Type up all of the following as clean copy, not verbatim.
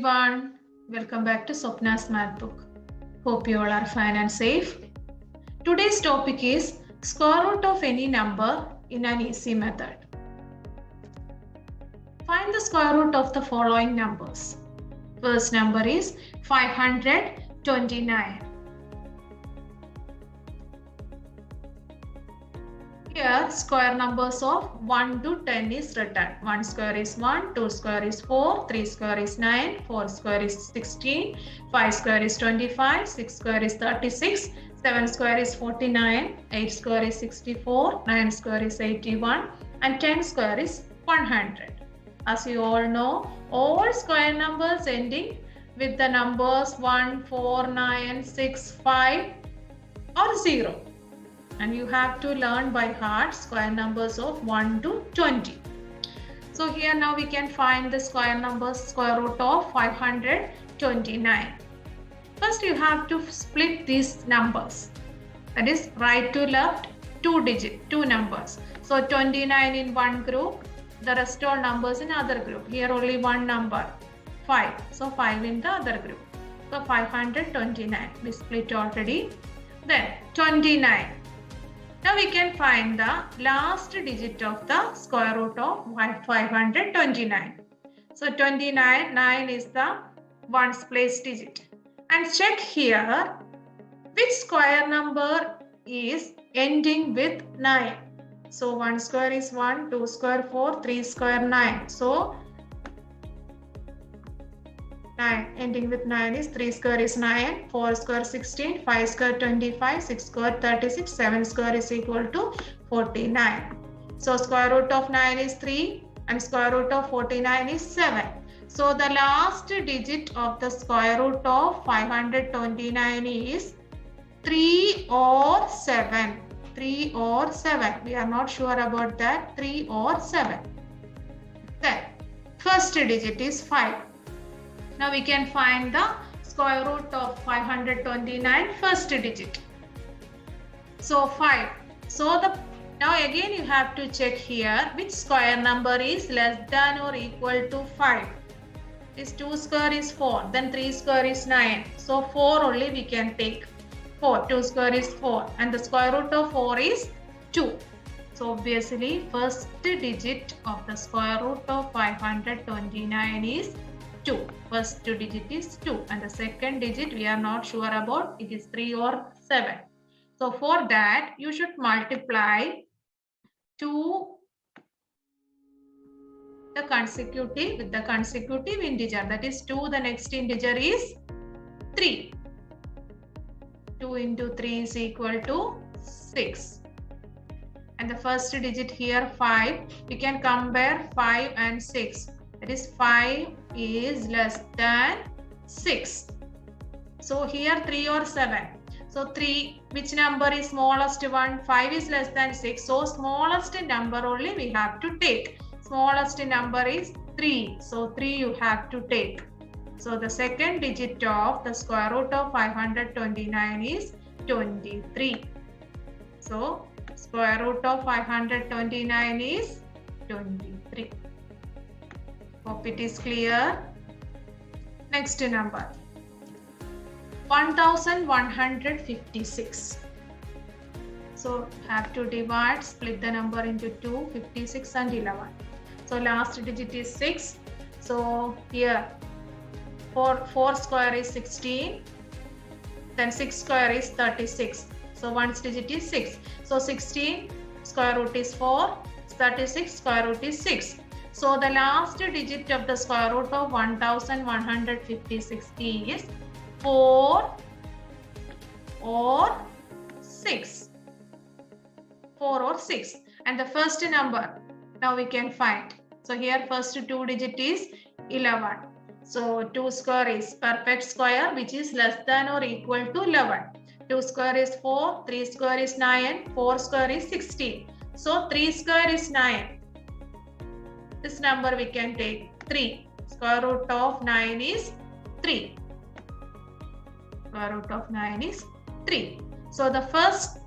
everyone, welcome back to Swapna's Math Book. Hope you all are fine and safe. Today's topic is square root of any number in an easy method. Find the square root of the following numbers. First number is 529. Here square numbers of 1 to 10 is written. 1 square is 1, 2 square is 4, 3 square is 9, 4 square is 16, 5 square is 25, 6 square is 36, 7 square is 49, 8 square is 64, 9 square is 81 and 10 square is 100. As you all know, all square numbers ending with the numbers 1, 4, 9, 6, 5 or 0. And you have to learn by heart square numbers of 1 to 20. So here now we can find the square numbers square root of 529. First you have to split these numbers. That is right to left, two numbers. So 29 in one group, the rest all numbers in other group. Here only one number, 5. So 5 in the other group. So 529 we split already. Then 29. Now we can find the last digit of the square root of 529. So 29, 9 is the ones place digit. And check here which square number is ending with 9. So 1 square is 1, 2 square 4, 3 square 9. So 9 ending with 9 is 3 square is 9, 4 square 16, 5 square 25, 6 square 36, 7 square is equal to 49. So square root of 9 is 3 and square root of 49 is 7. So the last digit of the square root of 529 is 3 or 7. 3 or 7. We are not sure about that. 3 or 7. Then first digit is 5. Now we can find the square root of 529 first digit. So 5. So now again you have to check here which square number is less than or equal to 5. This 2 square is 4. Then 3 square is 9. So 4 only we can take. 4. 2 square is 4. And the square root of 4 is 2. So obviously first digit of the square root of 529 is 2. First digit is 2 and the second digit we are not sure about, it is 3 or 7. So for that you should multiply with the consecutive integer, that is 2, the next integer is 3. 2 into 3 is equal to 6. And the first digit here 5, we can compare 5 and 6. That is 5 is less than 6. So here 3 or 7. So 3, which number is smallest one? 5 is less than 6. So smallest number only we have to take. Smallest number is 3. So 3 you have to take. So the second digit of the square root of 529 is 23. So square root of 529 is 23. Hope it is clear. Next number 1156. So have to divide, split the number into 2, 56 and 11. So last digit is 6. So here 4 square is 16. Then 6 square is 36. So one digit is 6. So 16 square root is 4. 36 square root is 6. So the last digit of the square root of 1156 is 4 or 6. 4 or 6. And the first number now we can find. So here first 2 digit is 11. So 2 square is perfect square which is less than or equal to 11. 2 square is 4, 3 square is 9, 4 square is 16. So 3 square is 9. This number we can take 3. Square root of 9 is 3. Square root of 9 is 3. So the first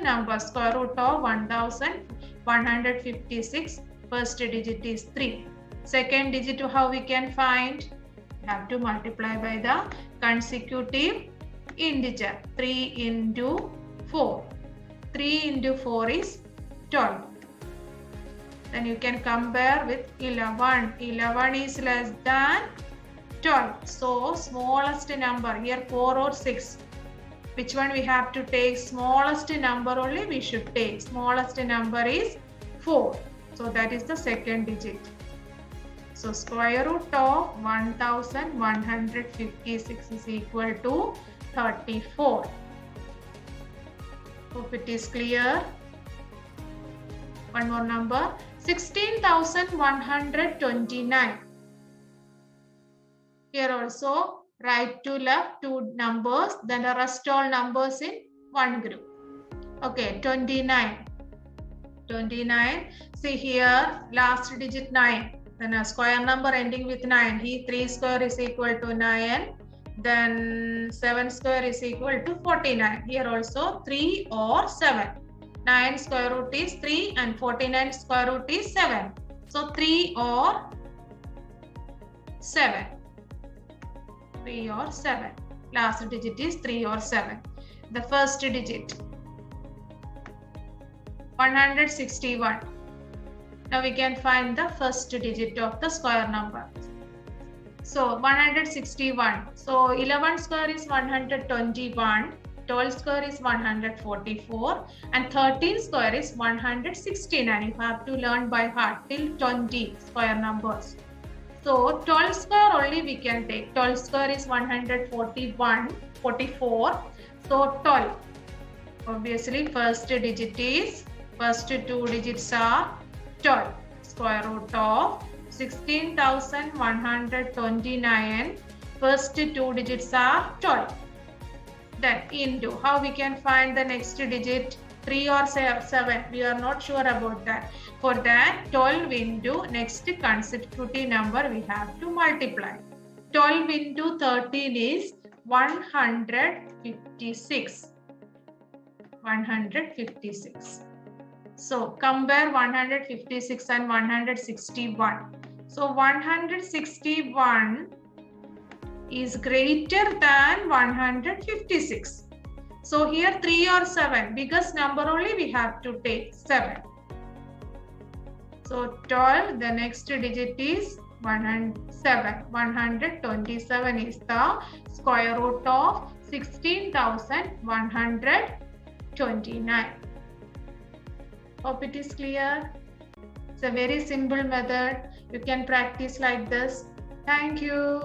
number square root of 1156, first digit is 3. Second digit how we can find? have to multiply by the consecutive integer. 3 into 4. 3 into 4 is 12. Then you can compare with 11. 11 is less than 12. So smallest number here 4 or 6. Which one we have to take? Smallest number only we should take. Smallest number is 4. So that is the second digit. So square root of 1156 is equal to 34. Hope it is clear. One more number. 16,129. Here also right to left two numbers, then the rest all numbers in one group. Okay, 29. 29. See here, last digit 9. Then a square number ending with 9. Here 3 square is equal to 9. Then 7 square is equal to 49. Here also 3 or 7. 9 square root is 3 and 49 square root is 7. So 3 or 7. 3 or 7. Last digit is 3 or 7. The first digit 161. Now we can find the first digit of the square number. So 161. So 11 square is 121. 12 square is 144 and 13 square is 169. You have to learn by heart till 20 square numbers. So 12 square only we can take. 12 square is 141, 44. So 12. Obviously first digit is, first two digits are 12. Square root of 16,129. First two digits are 12. Then into, how we can find the next digit? 3 or 7. We are not sure about that. For that, 12 into next consecutive number we have to multiply. 12 into 13 is 156. 156. So compare 156 and 161. So 161 is greater than 156. So here 3 or 7, biggest number only we have to take 7. So 12, the next digit is 107. 127 is the square root of 16,129. Hope it is clear. It's a very simple method. You can practice like this. Thank you.